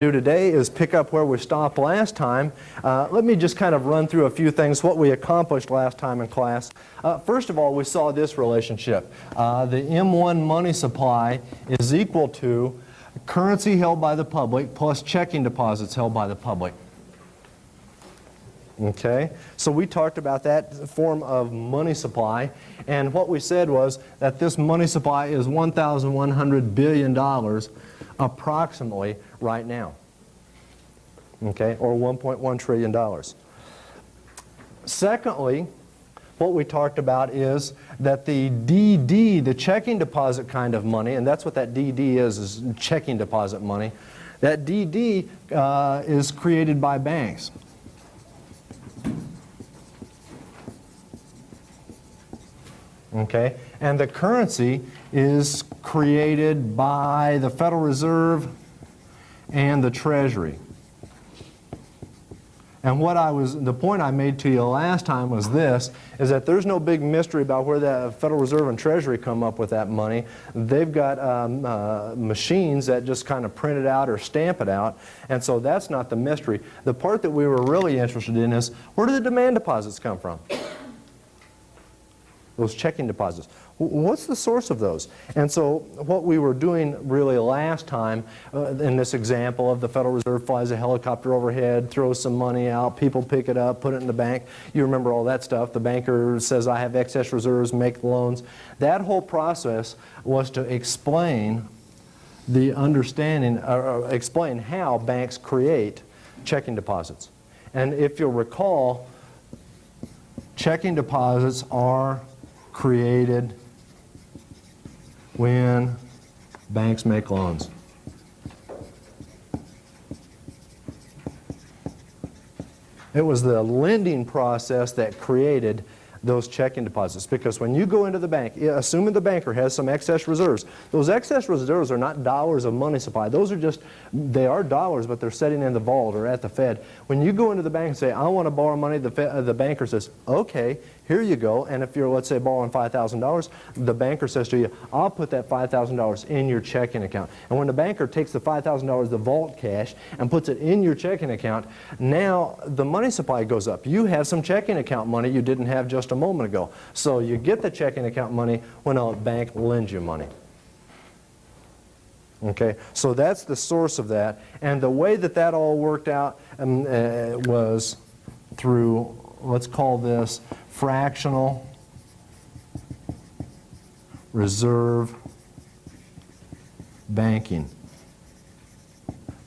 do today is pick up where we stopped last time. Let me just kind of run through a few things, what we accomplished last time in class. First of all, we saw this relationship. The M1 money supply is equal to currency held by the public plus checking deposits held by the public. Okay, so we talked about that form of money supply, and what we said was that this money supply is $1,100 billion approximately right now, okay, or $1.1 trillion. Secondly, what we talked about is that the DD, the checking deposit kind of money, and that's what that DD is checking deposit money, that DD is created by banks. Okay, and the currency is created by the Federal Reserve and the Treasury. And the point I made to you last time was this, is that there's no big mystery about where the Federal Reserve and Treasury come up with that money. They've got machines that just kind of print it out or stamp it out, and so that's not the mystery. The part that we were really interested in is, where do the demand deposits come from? Those checking deposits. What's the source of those? And so what we were doing really last time in this example of the Federal Reserve flies a helicopter overhead, throws some money out, people pick it up, put it in the bank. You remember all that stuff. The banker says, I have excess reserves, make loans. That whole process was to explain the understanding, or explain how banks create checking deposits. And if you'll recall, checking deposits are created when banks make loans. It was the lending process that created those checking deposits, because when you go into the bank, assuming the banker has some excess reserves, those excess reserves are not dollars of money supply. Those are just, they are dollars, but they're sitting in the vault or at the Fed. When you go into the bank and say, I want to borrow money, the banker says, okay, here you go. And if you're, let's say, borrowing $5,000, the banker says to you, I'll put that $5,000 in your checking account. And when the banker takes the $5,000, the vault cash, and puts it in your checking account, now the money supply goes up. You have some checking account money you didn't have just a moment ago. So you get the checking account money when a bank lends you money. Okay, so that's the source of that. And the way that that all worked out was through, let's call this fractional reserve banking.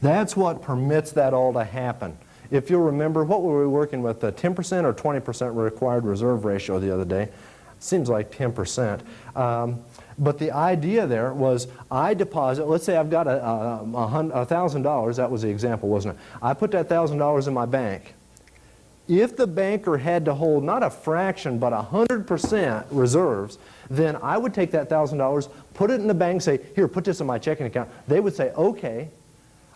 That's what permits that all to happen. If you'll remember, what were we working with, the 10% or 20% required reserve ratio the other day? Seems like 10%. But the idea there was, I deposit, let's say I've got $1,000, that was the example, wasn't it? I put that $1,000 in my bank. If the banker had to hold not a fraction but 100% reserves, then I would take that $1,000, put it in the bank, and say, here, put this in my checking account. They would say, okay.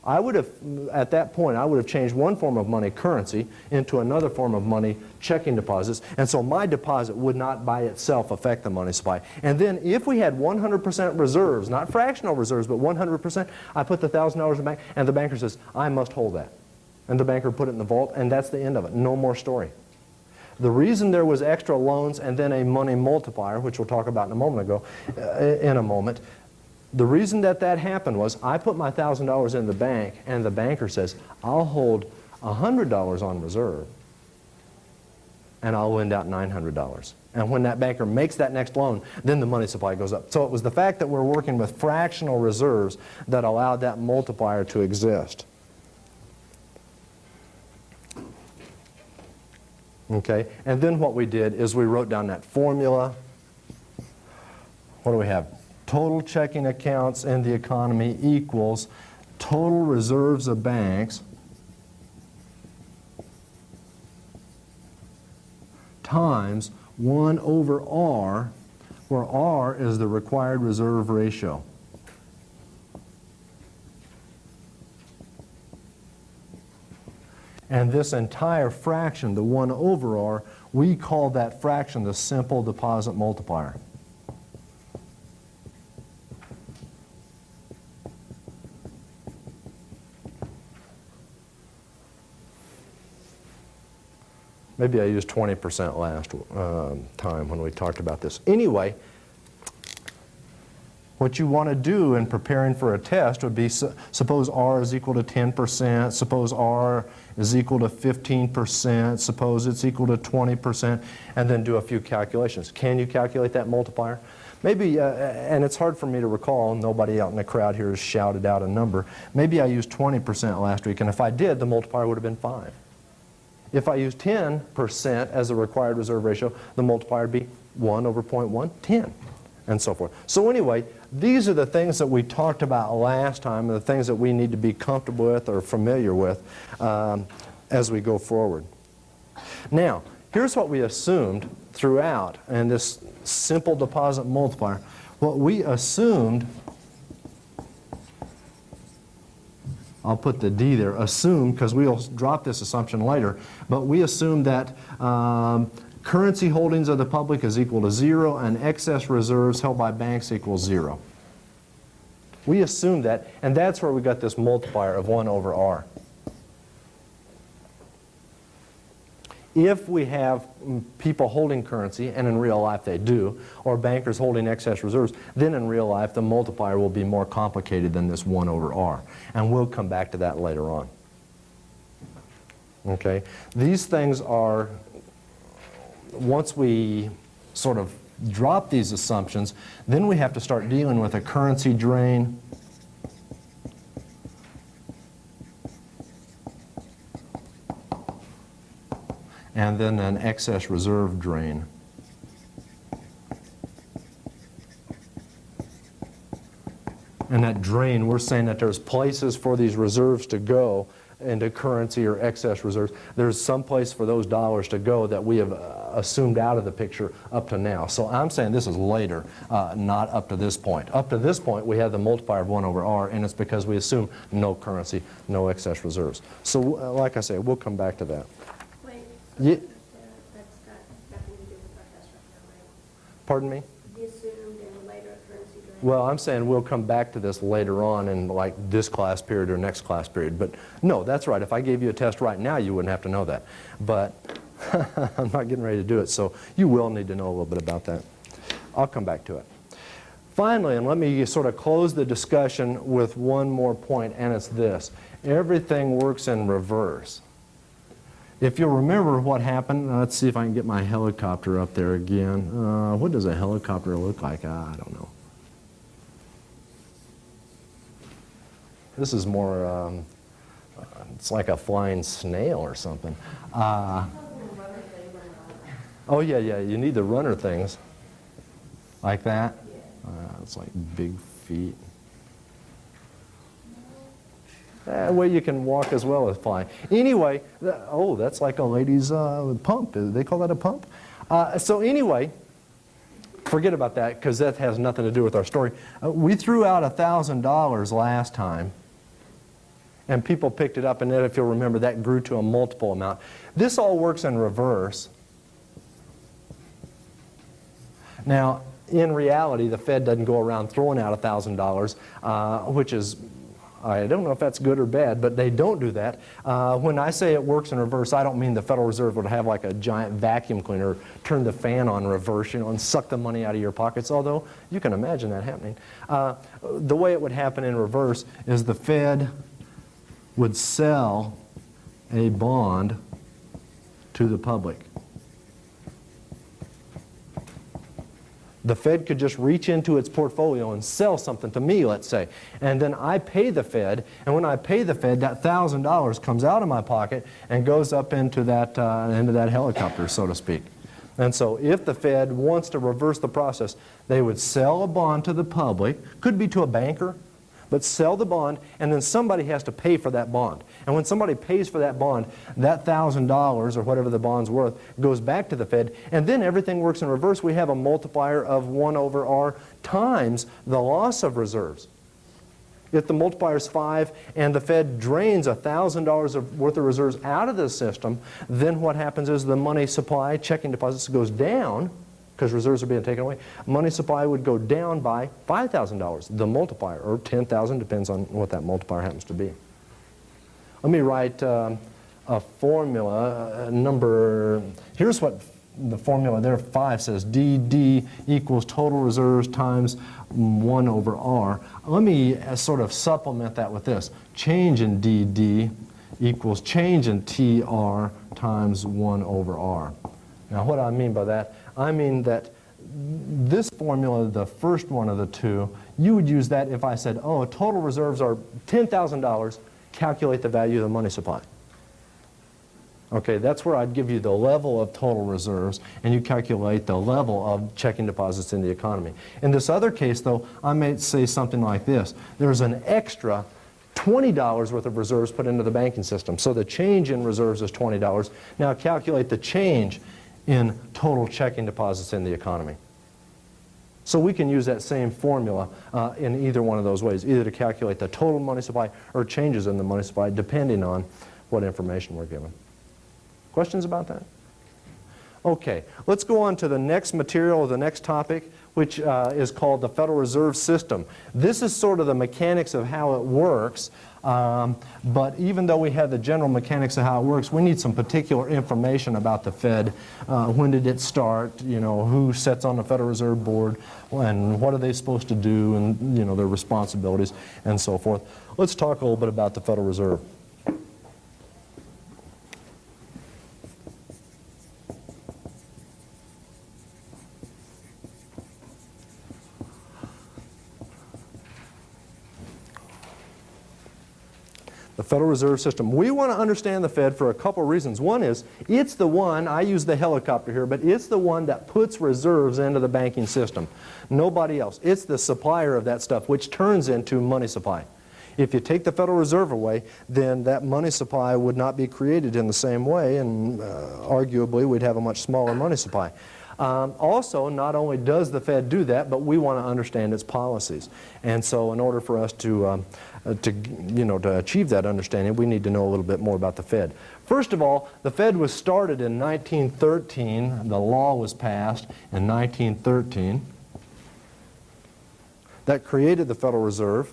I would have, at that point, I would have changed one form of money, currency, into another form of money, checking deposits, and so my deposit would not by itself affect the money supply. And then if we had 100% reserves, not fractional reserves, but 100%, I put the $1,000 in the bank, and the banker says, I must hold that. And the banker put it in the vault, and that's the end of it. No more story. The reason there was extra loans and then a money multiplier, which we'll talk about in a moment, the reason that that happened was I put my $1,000 in the bank, and the banker says, I'll hold $100 on reserve, and I'll lend out $900. And when that banker makes that next loan, then the money supply goes up. So it was the fact that we're working with fractional reserves that allowed that multiplier to exist. Okay, and then what we did is we wrote down that formula. What do we have? Total checking accounts in the economy equals total reserves of banks times 1 over R, where R is the required reserve ratio. And this entire fraction, the 1 over R, we call that fraction the simple deposit multiplier. Maybe I used 20% last time when we talked about this. Anyway, what you want to do in preparing for a test would be, suppose R is equal to 10%, suppose R is equal to 15%, suppose it's equal to 20%, and then do a few calculations. Can you calculate that multiplier? Maybe, and it's hard for me to recall, nobody out in the crowd here has shouted out a number. Maybe I used 20% last week, and if I did, the multiplier would have been 5. If I used 10% as the required reserve ratio, the multiplier would be 1 over 0.1, 10, and so forth. So anyway, these are the things that we talked about last time, and the things that we need to be comfortable with or familiar with as we go forward. Now, here's what we assumed throughout, and this simple deposit multiplier. What we assumed, I'll put the D there, assume, because we'll drop this assumption later, but we assumed that currency holdings of the public is equal to 0 and excess reserves held by banks equals 0. We assumed that, and that's where we got this multiplier of 1 over R. If we have people holding currency, and in real life they do, or bankers holding excess reserves, then in real life the multiplier will be more complicated than this 1 over R. And we'll come back to that later on. Okay? These things are, once we sort of drop these assumptions, then we have to start dealing with a currency drain, and then an excess reserve drain. And that drain, we're saying that there's places for these reserves to go into currency or excess reserves. There's some place for those dollars to go that we have assumed out of the picture up to now. So I'm saying this is later, not up to this point. Up to this point, we have the multiplier of 1 over R, and it's because we assume no currency, no excess reserves. So like I say, we'll come back to that. Wait, Yeah. that's got nothing to do with our test right now, right? Pardon me? The assumed and later currency drain. Well, I'm saying we'll come back to this later on in like this class period or next class period. But no, that's right. If I gave you a test right now, you wouldn't have to know that. But I'm not getting ready to do it, so you will need to know a little bit about that. I'll come back to it. Finally, and let me sort of close the discussion with one more point, and it's this. Everything works in reverse. If you'll remember what happened, let's see if I can get my helicopter up there again. What does a helicopter look like? I don't know. This is more, it's like a flying snail or something. Oh, yeah, you need the runner things. Like that? It's like big feet. That way you can walk as well as fly. Anyway, oh, that's like a lady's pump. They call that a pump? So anyway, forget about that because that has nothing to do with our story. We threw out $1,000 last time, and people picked it up, and then if you'll remember, that grew to a multiple amount. This all works in reverse. Now, in reality, the Fed doesn't go around throwing out $1,000, which is, I don't know if that's good or bad, but they don't do that. When I say it works in reverse, I don't mean the Federal Reserve would have like a giant vacuum cleaner, turn the fan on reverse, and suck the money out of your pockets, although you can imagine that happening. The way it would happen in reverse is the Fed would sell a bond to the public. The Fed could just reach into its portfolio and sell something to me, let's say. And then I pay the Fed, and when I pay the Fed, that $1,000 comes out of my pocket and goes up into that helicopter, so to speak. And so if the Fed wants to reverse the process, they would sell a bond to the public, could be to a banker, but sell the bond, and then somebody has to pay for that bond. And when somebody pays for that bond, that $1,000 or whatever the bond's worth goes back to the Fed, and then everything works in reverse. We have a multiplier of 1 over R times the loss of reserves. If the multiplier is 5 and the Fed drains $1,000 worth of reserves out of the system, then what happens is the money supply, checking deposits, goes down, because reserves are being taken away. Money supply would go down by $5,000, the multiplier, or $10,000, depends on what that multiplier happens to be. Let me write a formula, here's what the formula there, 5 says, DD equals total reserves times 1 over R. Let me sort of supplement that with this. Change in DD equals change in TR times 1 over R. Now what do I mean by that? I mean that this formula, the first one of the two, you would use that if I said, oh, total reserves are $10,000, calculate the value of the money supply. Okay, that's where I'd give you the level of total reserves, and you calculate the level of checking deposits in the economy. In this other case, though, I may say something like this. There's an extra $20 worth of reserves put into the banking system. So the change in reserves is $20. Now calculate the change in total checking deposits in the economy. So we can use that same formula in either one of those ways, either to calculate the total money supply or changes in the money supply, depending on what information we're given. Questions about that? Okay, let's go on to the next material or the next topic, which is called the Federal Reserve System. This is sort of the mechanics of how it works, but even though we have the general mechanics of how it works, we need some particular information about the Fed. When did it start? You know, who sits on the Federal Reserve Board, and what are they supposed to do, and you know, their responsibilities, and so forth. Let's talk a little bit about the Federal Reserve. The Federal Reserve System. We want to understand the Fed for a couple of reasons. One is, it's the one, I use the helicopter here, but it's the one that puts reserves into the banking system. Nobody else. It's the supplier of that stuff, which turns into money supply. If you take the Federal Reserve away, then that money supply would not be created in the same way, and arguably we'd have a much smaller money supply. Also, not only does the Fed do that, but we want to understand its policies. And so in order for us to achieve that understanding, we need to know a little bit more about the Fed. First of all, the Fed was started in 1913. The law was passed in 1913 that created the Federal Reserve.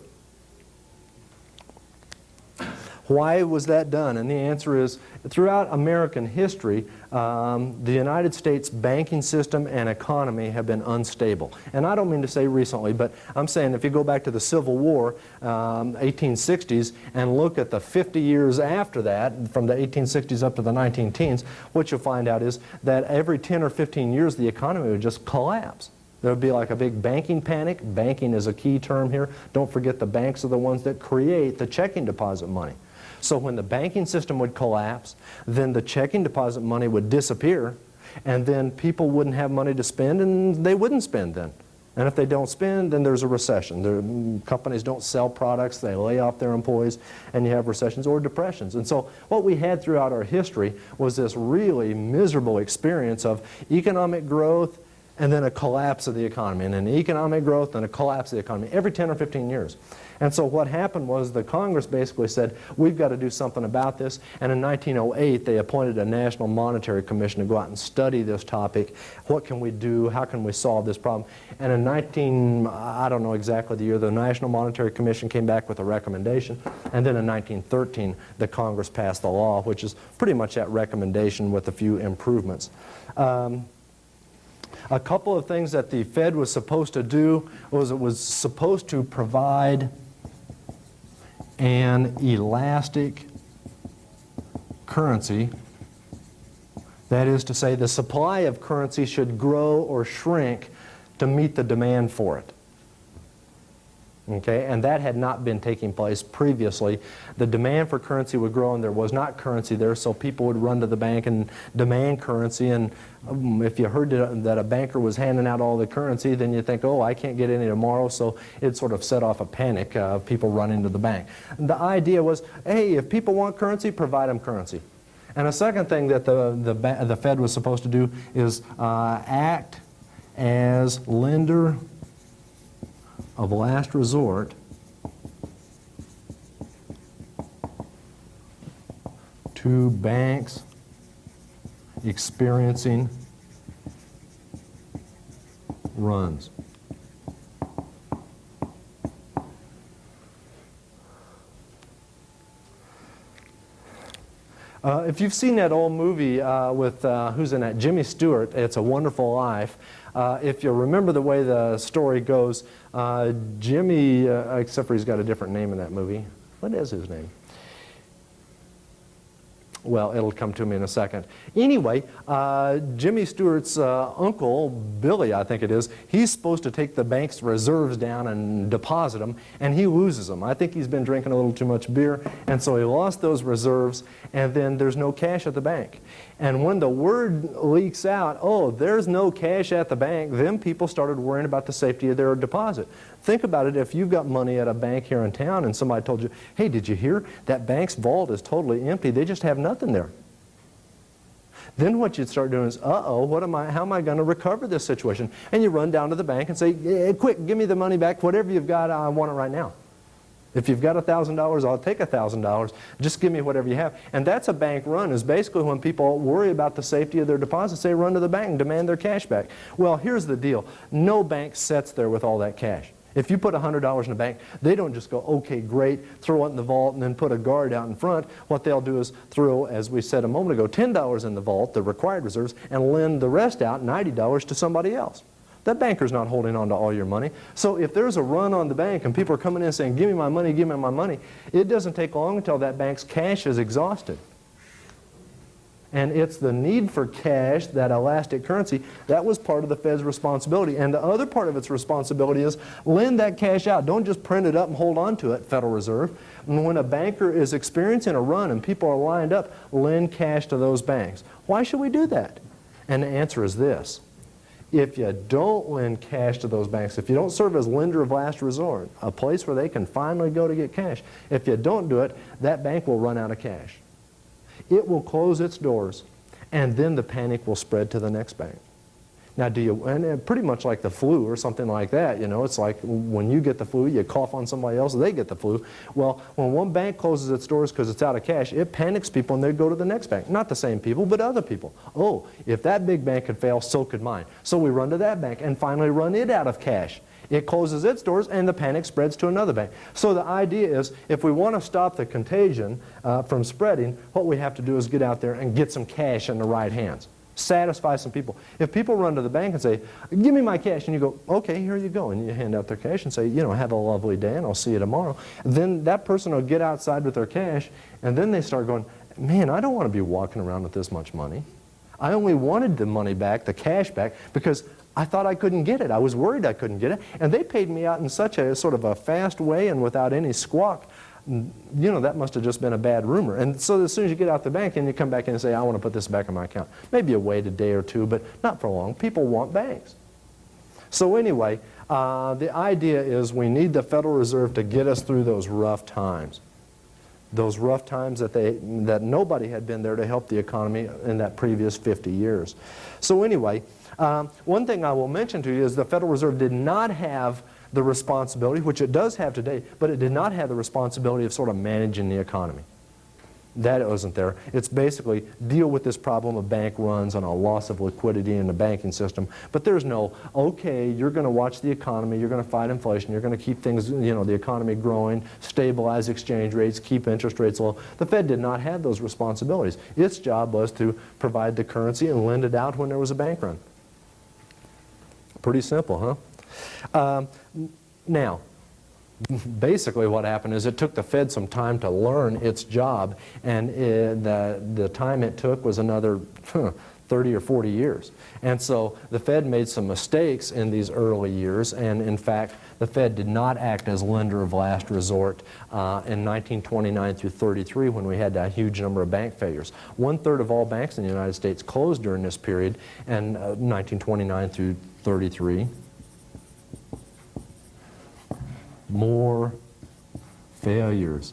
Why was that done? And the answer is, throughout American history, the United States banking system and economy have been unstable. And I don't mean to say recently, but I'm saying if you go back to the Civil War, 1860s, and look at the 50 years after that, from the 1860s up to the 19-teens, what you'll find out is that every 10 or 15 years the economy would just collapse. There would be like a big banking panic. Banking is a key term here. Don't forget the banks are the ones that create the checking deposit money. So when the banking system would collapse, then the checking deposit money would disappear, and then people wouldn't have money to spend, and they wouldn't spend then. And if they don't spend, then there's a recession. Companies don't sell products, they lay off their employees, and you have recessions or depressions. And so what we had throughout our history was this really miserable experience of economic growth and then a collapse of the economy, and then economic growth and a collapse of the economy every 10 or 15 years. And so what happened was the Congress basically said, we've got to do something about this. And in 1908, they appointed a National Monetary Commission to go out and study this topic. What can we do? How can we solve this problem? And in I don't know exactly the year, the National Monetary Commission came back with a recommendation. And then in 1913, the Congress passed the law, which is pretty much that recommendation with a few improvements. A couple of things that the Fed was supposed to do was it was supposed to provide an elastic currency. That is to say, the supply of currency should grow or shrink to meet the demand for it. Okay, and that had not been taking place previously. The demand for currency would grow, and there was not currency there, so people would run to the bank and demand currency. And if you heard that a banker was handing out all the currency, then you think, oh, I can't get any tomorrow, so it sort of set off a panic of people running to the bank. And the idea was, hey, if people want currency, provide them currency. And a second thing that the Fed was supposed to do is act as lender of last resort to banks experiencing runs. If you've seen that old movie with, who's in that, Jimmy Stewart, It's a Wonderful Life, if you remember the way the story goes, Jimmy, except for he's got a different name in that movie. What is his name? Well, it'll come to me in a second. Anyway, Jimmy Stewart's uncle, Billy, I think it is, he's supposed to take the bank's reserves down and deposit them, and he loses them. I think he's been drinking a little too much beer, and so he lost those reserves, and then there's no cash at the bank. And when the word leaks out, oh, there's no cash at the bank, then people started worrying about the safety of their deposit. Think about it, if you've got money at a bank here in town and somebody told you, hey, did you hear? That bank's vault is totally empty. They just have nothing there. Then what you'd start doing is, uh-oh, how am I going to recover this situation? And you run down to the bank and say, yeah, quick, give me the money back. Whatever you've got, I want it right now. If you've got $1,000, I'll take $1,000. Just give me whatever you have. And that's a bank run, is basically when people worry about the safety of their deposits, they run to the bank and demand their cash back. Well, here's the deal. No bank sits there with all that cash. If you put $100 in the bank, they don't just go, okay, great, throw it in the vault and then put a guard out in front. What they'll do is throw, as we said a moment ago, $10 in the vault, the required reserves, and lend the rest out, $90, to somebody else. That banker's not holding on to all your money. So if there's a run on the bank and people are coming in saying, give me my money, give me my money, it doesn't take long until that bank's cash is exhausted. And it's the need for cash, that elastic currency, that was part of the Fed's responsibility. And the other part of its responsibility is lend that cash out. Don't just print it up and hold on to it, Federal Reserve. And when a banker is experiencing a run and people are lined up, lend cash to those banks. Why should we do that? And the answer is this. If you don't lend cash to those banks, if you don't serve as lender of last resort, a place where they can finally go to get cash, if you don't do it, that bank will run out of cash. It will close its doors, and then the panic will spread to the next bank. Now, and pretty much like the flu or something like that, you know, it's like when you get the flu, you cough on somebody else, they get the flu. Well, when one bank closes its doors because it's out of cash, it panics people and they go to the next bank. Not the same people, but other people. Oh, if that big bank could fail, so could mine. So we run to that bank and finally run it out of cash. It closes its doors and the panic spreads to another bank. So the idea is, if we want to stop the contagion from spreading, what we have to do is get out there and get some cash in the right hands. Satisfy some people. If people run to the bank and say, give me my cash, and you go, okay, here you go, and you hand out their cash and say, you know, have a lovely day and I'll see you tomorrow, then that person will get outside with their cash, and then they start going, man, I don't want to be walking around with this much money. I only wanted the money back, the cash back, because I thought I couldn't get it. I was worried I couldn't get it, and they paid me out in such a sort of a fast way and without any squawk. You know, that must have just been a bad rumor. And so as soon as you get out the bank and you come back in and say, I want to put this back in my account. Maybe you wait a day or two, but not for long. People want banks. So anyway, the idea is we need the Federal Reserve to get us through those rough times. Those rough times that nobody had been there to help the economy in that previous 50 years. So anyway, one thing I will mention to you is the Federal Reserve did not have the responsibility, which it does have today, but it did not have the responsibility of sort of managing the economy. That wasn't there. It's basically deal with this problem of bank runs and a loss of liquidity in the banking system. But there's no, okay, you're going to watch the economy, you're going to fight inflation, you're going to keep things, you know, the economy growing, stabilize exchange rates, keep interest rates low. The Fed did not have those responsibilities. Its job was to provide the currency and lend it out when there was a bank run. Pretty simple, huh? Now, basically what happened is it took the Fed some time to learn its job, and the time it took was another 30 or 40 years. And so the Fed made some mistakes in these early years, and in fact the Fed did not act as lender of last resort in 1929 through 33 when we had a huge number of bank failures. 1/3 of all banks in the United States closed during this period, and 1929 through 33. More failures.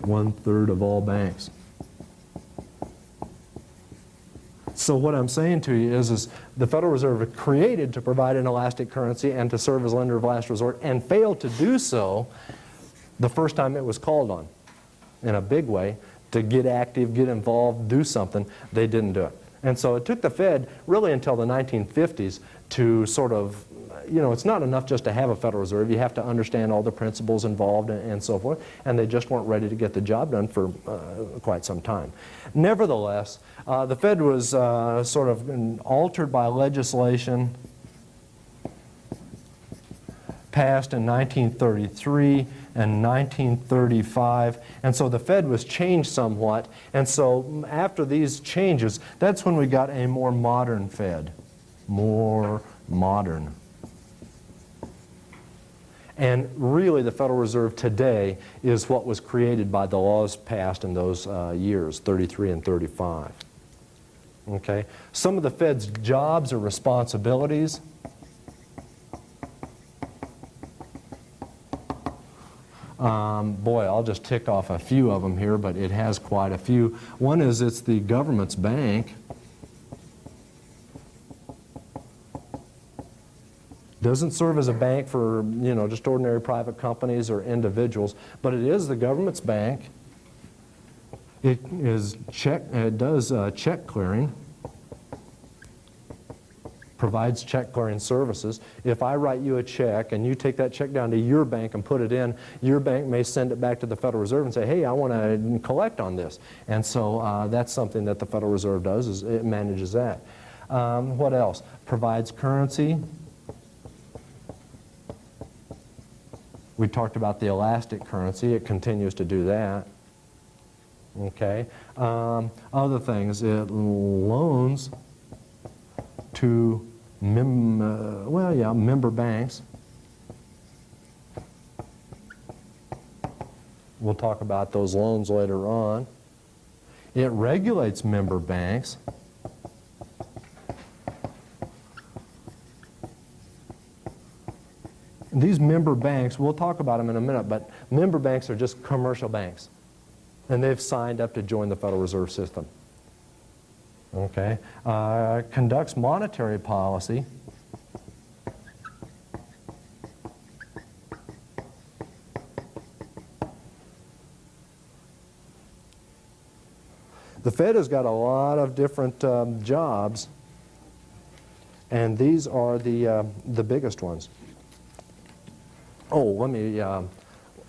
1/3 of all banks. So what I'm saying to you is the Federal Reserve was created to provide an elastic currency and to serve as lender of last resort, and failed to do so the first time it was called on in a big way to get active, get involved, do something. They didn't do it. And so it took the Fed really until the 1950s to sort of you know, it's not enough just to have a Federal Reserve. You have to understand all the principles involved and so forth, and they just weren't ready to get the job done for quite some time. Nevertheless, the Fed was sort of altered by legislation passed in 1933 and 1935, and so the Fed was changed somewhat, and so after these changes, that's when we got a more modern Fed. More modern. And really the Federal Reserve today is what was created by the laws passed in those years, 33 and 35. Okay? Some of the Fed's jobs or responsibilities. Boy, I'll just tick off a few of them here, but it has quite a few. One is it's the government's bank. Doesn't serve as a bank for, you know, just ordinary private companies or individuals, but it is the government's bank. It does check clearing, provides check clearing services. If I write you a check and you take that check down to your bank and put it in, your bank may send it back to the Federal Reserve and say, hey, I want to collect on this. And so that's something that the Federal Reserve does, is it manages that. What else? Provides currency. We talked about the elastic currency. It continues to do that. Okay. Other things, it loans to member banks. We'll talk about those loans later on. It regulates member banks. These member banks, we'll talk about them in a minute, but member banks are just commercial banks. And they've signed up to join the Federal Reserve System. Okay. Conducts monetary policy. The Fed has got a lot of different jobs, and these are the biggest ones. Oh, let me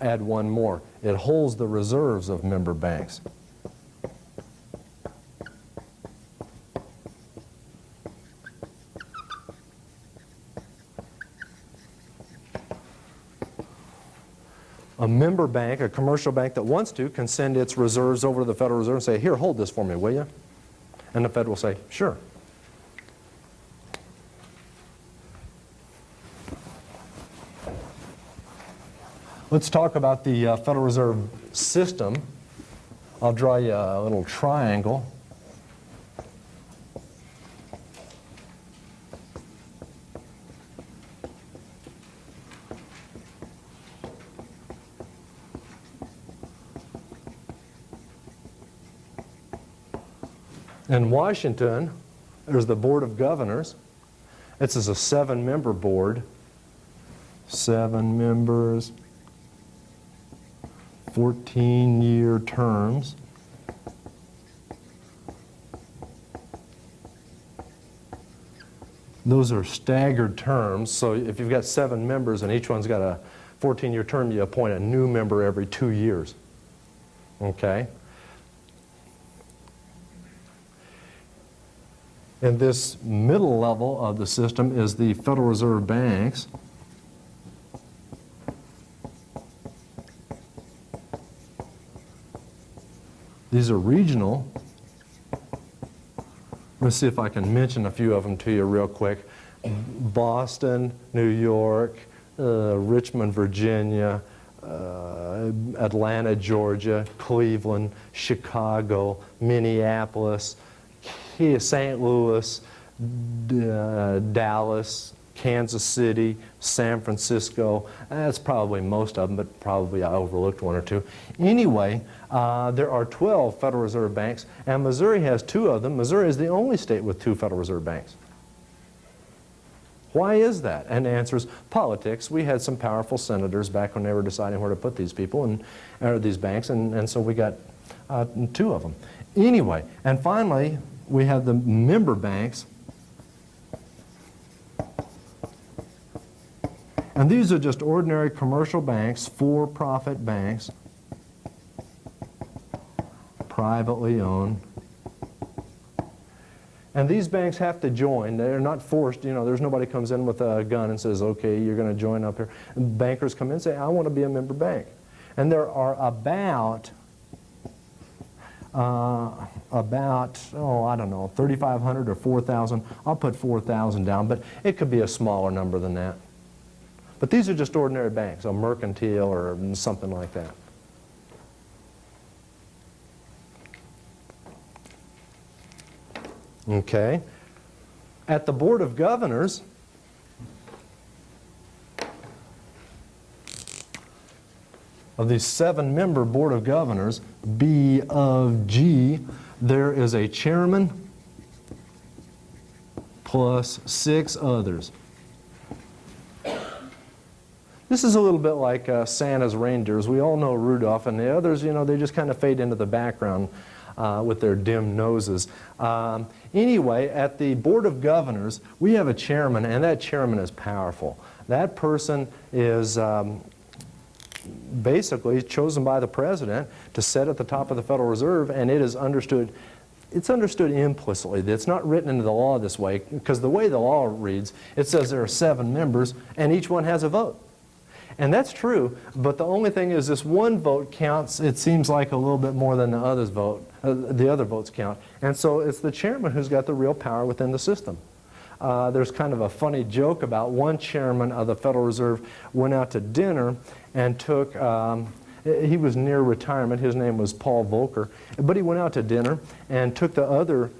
add one more. It holds the reserves of member banks. A member bank, a commercial bank that wants to, can send its reserves over to the Federal Reserve and say, here, hold this for me, will you? And the Fed will say, sure. Let's talk about the Federal Reserve System. I'll draw you a little triangle. In Washington, there's the Board of Governors. This is a 7-member board. 7 members. 14-year terms. Those are staggered terms, so if you've got 7 members and each one's got a 14-year term, you appoint a new member every 2 years. Okay? And this middle level of the system is the Federal Reserve banks. These are regional. Let's see if I can mention a few of them to you real quick. Boston, New York, Richmond, Virginia, Atlanta, Georgia, Cleveland, Chicago, Minneapolis, St. Louis, Dallas, Kansas City, San Francisco. That's probably most of them, but probably I overlooked 1 or 2. Anyway, there are 12 Federal Reserve banks, and Missouri has 2 of them. Missouri is the only state with 2 Federal Reserve banks. Why is that? And the answer is politics. We had some powerful senators back when they were deciding where to put these people, or these banks, and so we got 2 of them. Anyway, and finally, we have the member banks. And these are just ordinary commercial banks, for-profit banks, privately owned. And these banks have to join. They're not forced, there's nobody comes in with a gun and says, okay, you're going to join up here. Bankers come in and say, I want to be a member bank. And there are about I don't know, 3,500 or 4,000. I'll put 4,000 down, but it could be a smaller number than that. But these are just ordinary banks, a mercantile or something like that. Okay. At the Board of Governors, of these 7-member Board of Governors, B of G, there is a chairman plus 6 others. This is a little bit like Santa's reindeers. We all know Rudolph, and the others, they just kind of fade into the background with their dim noses. Anyway, at the Board of Governors, we have a chairman, and that chairman is powerful. That person is basically chosen by the president to sit at the top of the Federal Reserve, and it is understood. It's understood implicitly. It's not written into the law this way, because the way the law reads, it says there are 7 members, and each one has a vote. And that's true, but the only thing is this one vote counts, it seems like, a little bit more than the others vote. The other votes count. And so it's the chairman who's got the real power within the system. There's kind of a funny joke about one chairman of the Federal Reserve went out to dinner and took, he was near retirement, his name was Paul Volcker, but he went out to dinner and took the other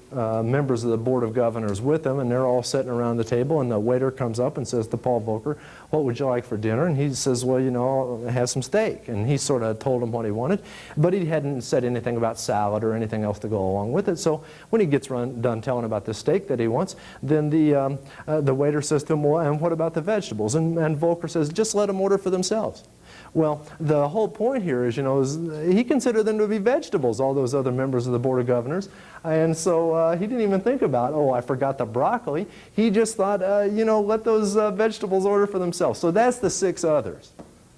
members of the Board of Governors with him, and they're all sitting around the table, and the waiter comes up and says to Paul Volcker, what would you like for dinner? And he says, well, I'll have some steak. And he sort of told him what he wanted, but he hadn't said anything about salad or anything else to go along with it. So when he gets done telling about the steak that he wants, then the waiter says to him, well, and what about the vegetables? And Volcker says, just let them order for themselves. Well, the whole point here is, is he considered them to be vegetables, all those other members of the Board of Governors. And so he didn't even think about, oh, I forgot the broccoli. He just thought, let those vegetables order for themselves. So that's the 6 others.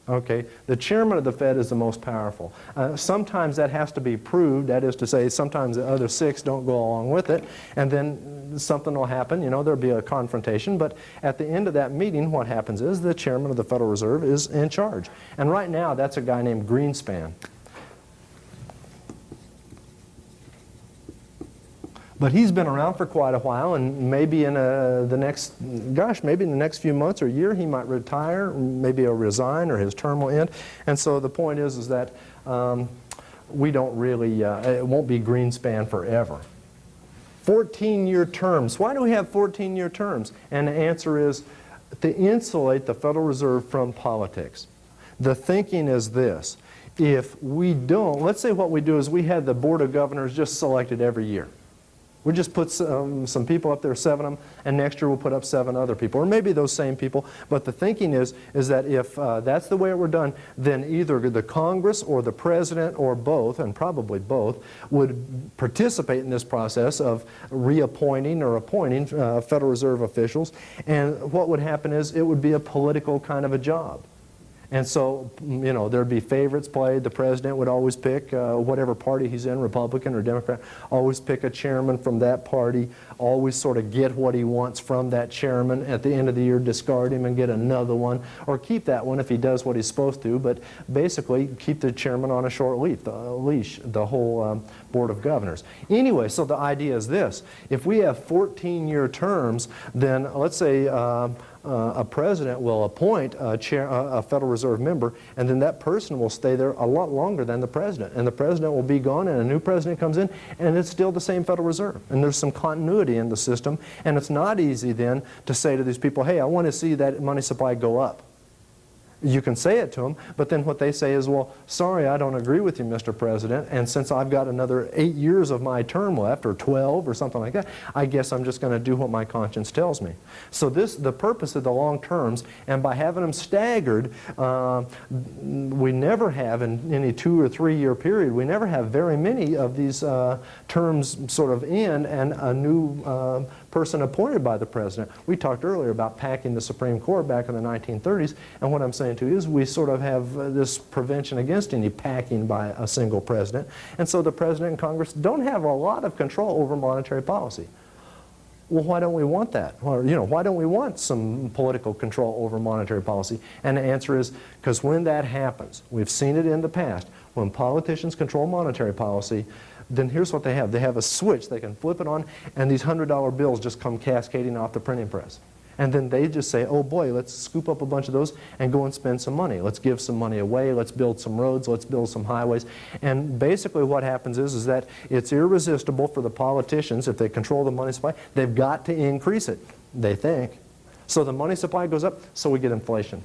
Okay, the chairman of the Fed is the most powerful. Sometimes that has to be proved. That is to say, sometimes the other 6 don't go along with it, and then something will happen. There'll be a confrontation. But at the end of that meeting, what happens is the chairman of the Federal Reserve is in charge. And right now, that's a guy named Greenspan. But he's been around for quite a while, and maybe in maybe in the next few months or year, he might retire, maybe he'll resign, or his term will end. And so the point is that we don't really, it won't be Greenspan forever. 14-year terms. Why do we have 14-year terms? And the answer is to insulate the Federal Reserve from politics. The thinking is this. If we don't, let's say what we do is we had the Board of Governors just selected every year. We just put some people up there, 7 of them, and next year we'll put up 7 other people, or maybe those same people. But the thinking is that if that's the way it were done, then either the Congress or the President or both, and probably both, would participate in this process of reappointing or appointing Federal Reserve officials. And what would happen is it would be a political kind of a job. And so, there'd be favorites played. The president would always pick whatever party he's in, Republican or Democrat, always pick a chairman from that party, always sort of get what he wants from that chairman. At the end of the year, discard him and get another one, or keep that one if he does what he's supposed to, but basically keep the chairman on a short leash, the whole Board of Governors. Anyway, so the idea is this. If we have 14-year terms, then let's say a president will appoint a Federal Reserve member, and then that person will stay there a lot longer than the president. And the president will be gone, and a new president comes in, and it's still the same Federal Reserve. And there's some continuity in the system, and it's not easy then to say to these people, hey, I want to see that money supply go up. You can say it to them, but then what they say is, well, sorry, I don't agree with you, Mr. President, and since I've got another 8 years of my term left, or 12, or something like that, I guess I'm just going to do what my conscience tells me. So the purpose of the long terms, and by having them staggered, we never have, in any 2 or 3 year period, we never have very many of these terms sort of end, and a new person appointed by the president. We talked earlier about packing the Supreme Court back in the 1930s, and what I'm saying to you is we sort of have this prevention against any packing by a single president, and so the president and Congress don't have a lot of control over monetary policy. Well, why don't we want that? Or, why don't we want some political control over monetary policy? And the answer is because when that happens, we've seen it in the past, when politicians control monetary policy, then here's what they have. They have a switch. They can flip it on, and these $100 bills just come cascading off the printing press. And then they just say, oh boy, let's scoop up a bunch of those and go and spend some money. Let's give some money away. Let's build some roads. Let's build some highways. And basically what happens is that it's irresistible for the politicians, if they control the money supply, they've got to increase it, they think. So the money supply goes up, so we get inflation.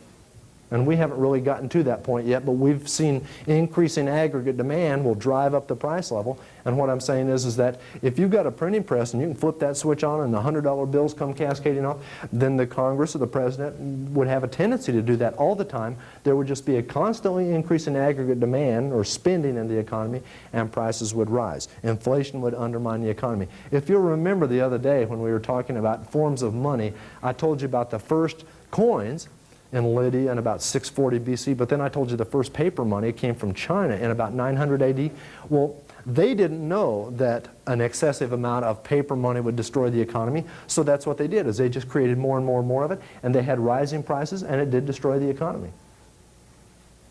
And we haven't really gotten to that point yet, but we've seen increasing aggregate demand will drive up the price level. And what I'm saying is that if you've got a printing press and you can flip that switch on and the $100 bills come cascading off, then the Congress or the President would have a tendency to do that all the time. There would just be a constantly increasing aggregate demand or spending in the economy, and prices would rise. Inflation would undermine the economy. If you'll remember the other day when we were talking about forms of money, I told you about the first coins in Lydia in about 640 BC, but then I told you the first paper money came from China in about 900 AD. Well, they didn't know that an excessive amount of paper money would destroy the economy, so that's what they did, is they just created more and more and more of it, and they had rising prices, and it did destroy the economy.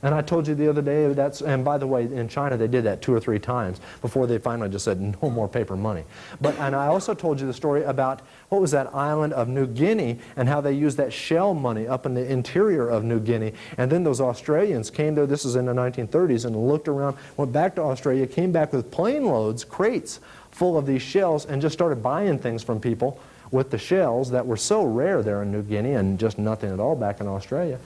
And I told you the other day, and by the way, in China they did that 2 or 3 times before they finally just said no more paper money. And I also told you the story about, what was that island of New Guinea, and how they used that shell money up in the interior of New Guinea. And then those Australians came there, this is in the 1930s, and looked around, went back to Australia, came back with plane loads, crates full of these shells, and just started buying things from people with the shells that were so rare there in New Guinea and just nothing at all back in Australia.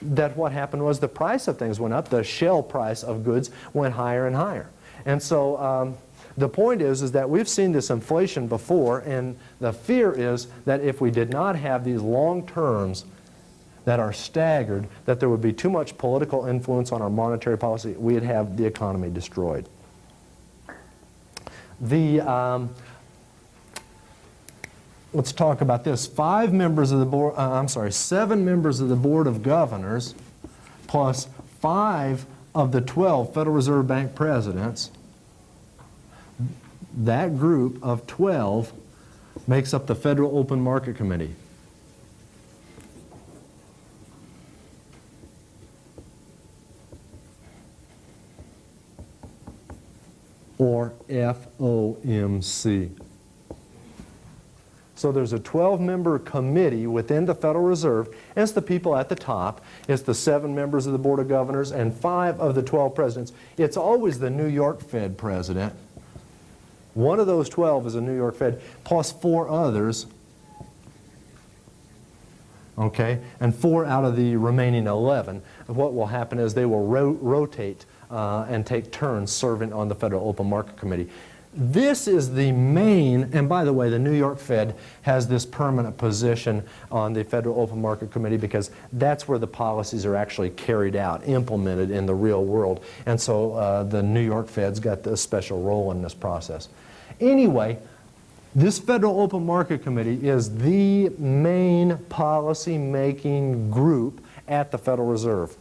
That what happened was the price of things went up, the shell price of goods went higher and higher. And so the point is that we've seen this inflation before, and the fear is that if we did not have these long terms that are staggered, that there would be too much political influence on our monetary policy, we'd have the economy destroyed. Let's talk about this. 7 members of the Board of Governors plus 5 of the 12 Federal Reserve Bank presidents, that group of 12 makes up the Federal Open Market Committee. Or FOMC. So there's a 12-member committee within the Federal Reserve. And it's the people at the top. It's the 7 members of the Board of Governors and 5 of the 12 presidents. It's always the New York Fed president. One of those 12 is a New York Fed, plus 4 others. Okay? And 4 out of the remaining 11. What will happen is they will rotate and take turns serving on the Federal Open Market Committee. This is the main, and by the way, the New York Fed has this permanent position on the Federal Open Market Committee because that's where the policies are actually carried out, implemented in the real world. And so the New York Fed's got a special role in this process. Anyway, this Federal Open Market Committee is the main policy-making group at the Federal Reserve.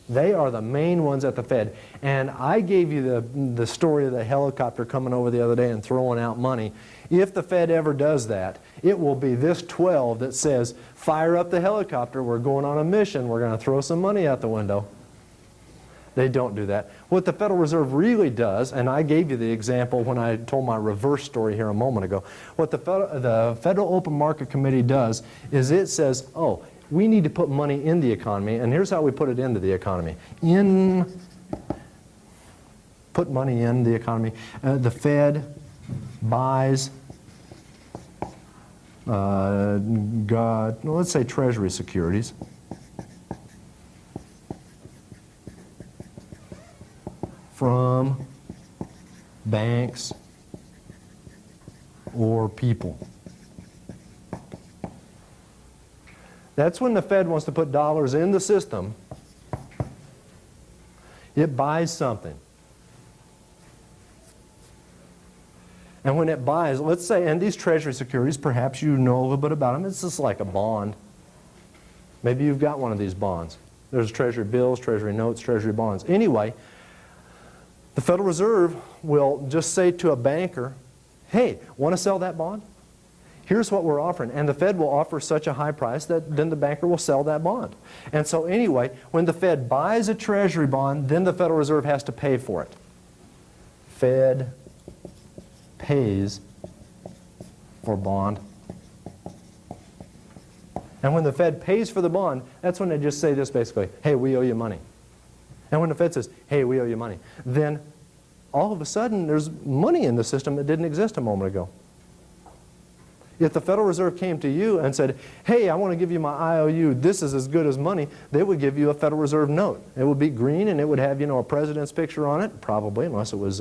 They are the main ones at the Fed. And I gave you the story of the helicopter coming over the other day and throwing out money. If the Fed ever does that, it will be this 12 that says, fire up the helicopter, we're going on a mission, we're going to throw some money out the window. They don't do that. What the Federal Reserve really does, and I gave you the example when I told my reverse story here a moment ago, what the Federal Open Market Committee does is it says, oh, we need to put money in the economy, and here's how we put it into the economy. Put money in the economy. The Fed buys, let's say Treasury securities. From banks or people. That's when the Fed wants to put dollars in the system. It buys something. And when it buys, let's say, and these Treasury securities, perhaps you know a little bit about them. It's just like a bond. Maybe you've got one of these bonds. There's Treasury bills, Treasury notes, Treasury bonds. Anyway, the Federal Reserve will just say to a banker, hey, want to sell that bond? Here's what we're offering. And the Fed will offer such a high price that then the banker will sell that bond. And so anyway, when the Fed buys a Treasury bond, then the Federal Reserve has to pay for it. Fed pays for bond. And when the Fed pays for the bond, that's when they just say this basically, hey, we owe you money. And when the Fed says, hey, we owe you money, then all of a sudden there's money in the system that didn't exist a moment ago. If the Federal Reserve came to you and said, hey, I want to give you my IOU, this is as good as money, they would give you a Federal Reserve note. It would be green and it would have, a president's picture on it, probably, unless it was,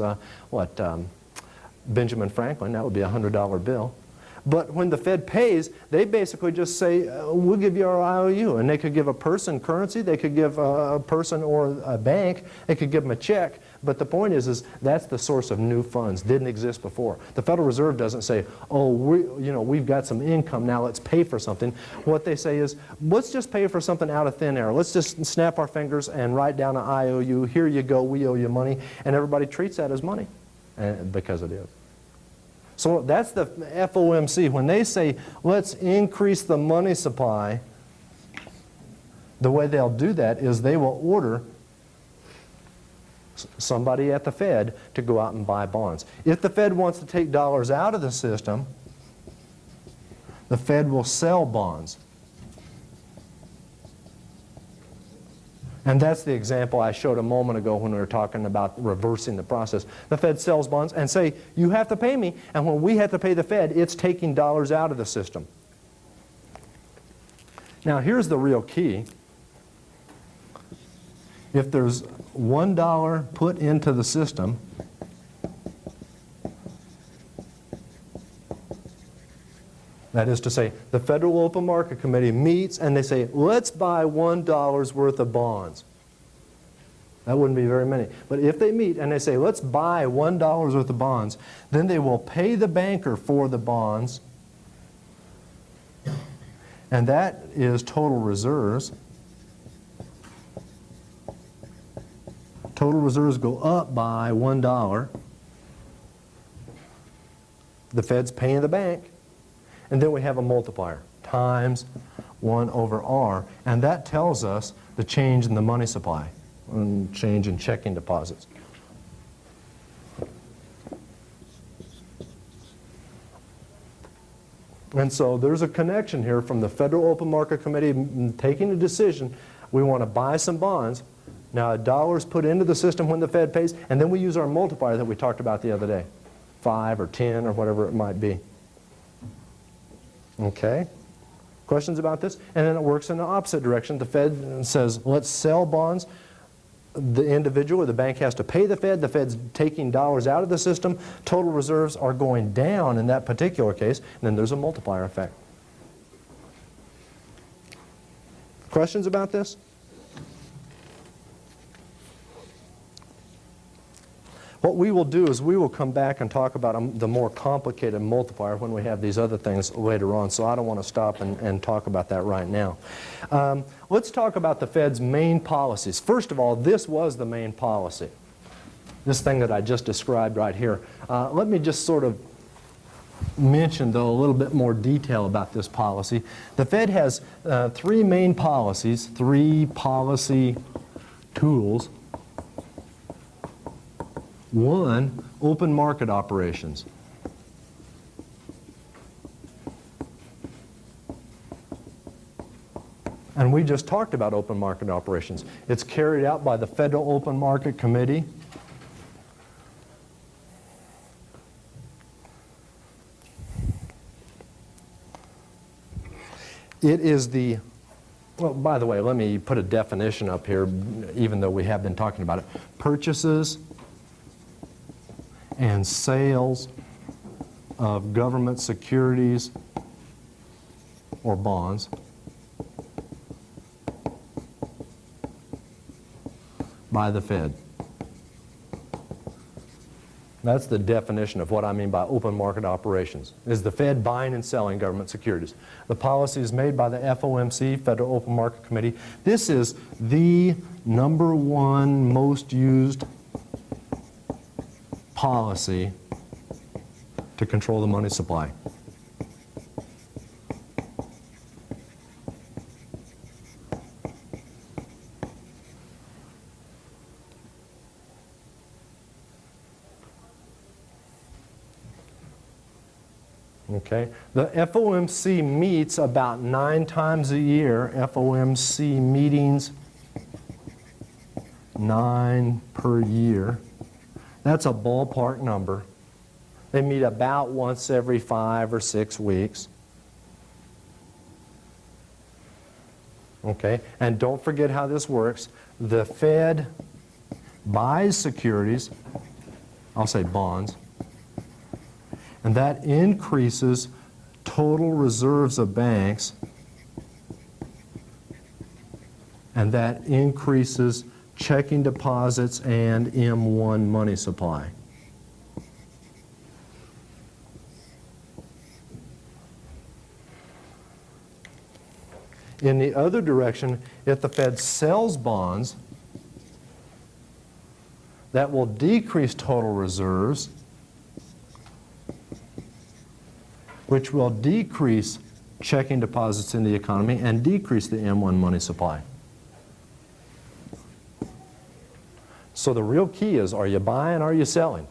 Benjamin Franklin. That would be a $100 bill. But when the Fed pays, they basically just say, we'll give you our IOU. And they could give a person currency, they could give a person or a bank, they could give them a check. But the point is that's the source of new funds. Didn't exist before. The Federal Reserve doesn't say, oh, we've got some income, now let's pay for something. What they say is, let's just pay for something out of thin air. Let's just snap our fingers and write down an IOU. Here you go, we owe you money. And everybody treats that as money, because it is. So that's the FOMC. When they say, let's increase the money supply, the way they'll do that is they will order somebody at the Fed to go out and buy bonds. If the Fed wants to take dollars out of the system, the Fed will sell bonds. And that's the example I showed a moment ago when we were talking about reversing the process. The Fed sells bonds and say, you have to pay me, and when we have to pay the Fed, it's taking dollars out of the system. Now here's the real key. If there's $1 put into the system, that is to say, the Federal Open Market Committee meets and they say, let's buy $1 worth of bonds. That wouldn't be very many. But if they meet and they say, let's buy $1 worth of bonds, then they will pay the banker for the bonds. And that is total reserves. Total reserves go up by $1. The Fed's paying the bank. And then we have a multiplier, times 1 over R. And that tells us the change in the money supply, and change in checking deposits. And so there's a connection here from the Federal Open Market Committee taking a decision. We want to buy some bonds. Now $1 is put into the system when the Fed pays, and then we use our multiplier that we talked about the other day, 5 or 10 or whatever it might be. Okay? Questions about this? And then it works in the opposite direction. The Fed says, let's sell bonds. The individual or the bank has to pay the Fed. The Fed's taking dollars out of the system. Total reserves are going down in that particular case. And then there's a multiplier effect. Questions about this? What we will do is we will come back and talk about the more complicated multiplier when we have these other things later on, so I don't want to stop and talk about that right now. Let's talk about the Fed's main policies. First of all, this was the main policy, this thing that I just described right here. Let me just sort of mention, though, a little bit more detail about this policy. The Fed has 3 main policies, 3 policy tools. 1, open market operations. And we just talked about open market operations. It's carried out by the Federal Open Market Committee. It is the, well, by the way, let me put a definition up here, even though we have been talking about it. Purchases and sales of government securities or bonds by the Fed. That's the definition of what I mean by open market operations, is the Fed buying and selling government securities. The policy is made by the FOMC, Federal Open Market Committee. This is the #1 most used policy to control the money supply. Okay. The FOMC meets about 9 times a year. FOMC meetings, 9 per year. That's a ballpark number. They meet about once every 5 or 6 weeks. Okay. And don't forget how this works. The Fed buys securities, I'll say bonds, and that increases total reserves of banks, and that increases checking deposits and M1 money supply. In the other direction, if the Fed sells bonds, that will decrease total reserves, which will decrease checking deposits in the economy and decrease the M1 money supply. So the real key is, are you buying, are you selling?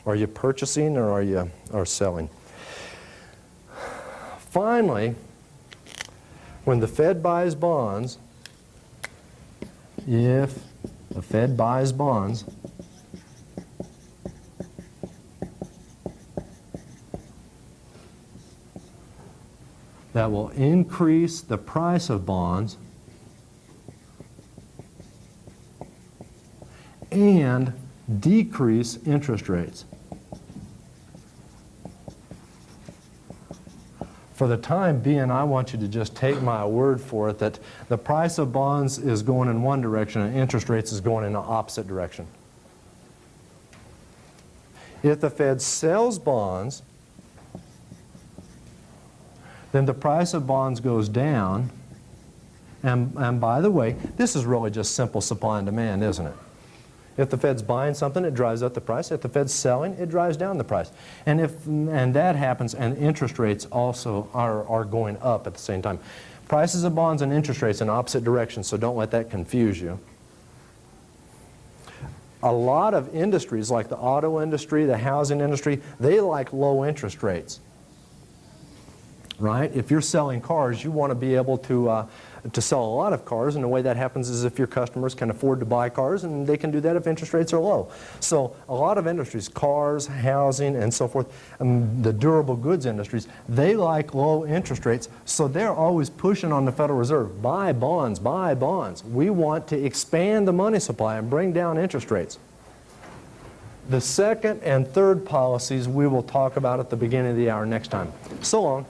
Are you purchasing, or are you selling? Finally, when the Fed buys bonds, if the Fed buys bonds, that will increase the price of bonds and decrease interest rates. For the time being, I want you to just take my word for it that the price of bonds is going in one direction and interest rates is going in the opposite direction. If the Fed sells bonds, then the price of bonds goes down. And by the way, this is really just simple supply and demand, isn't it? If the Fed's buying something, it drives up the price. If the Fed's selling, it drives down the price. And that happens, and interest rates also are going up at the same time. Prices of bonds and interest rates in opposite directions, so don't let that confuse you. A lot of industries, like the auto industry, the housing industry, they like low interest rates. Right? If you're selling cars, you want to be able to sell a lot of cars, and the way that happens is if your customers can afford to buy cars, and they can do that if interest rates are low. So a lot of industries, cars, housing, and so forth, the durable goods industries, they like low interest rates, so they're always pushing on the Federal Reserve, buy bonds, buy bonds. We want to expand the money supply and bring down interest rates. The second and third policies we will talk about at the beginning of the hour next time. So long.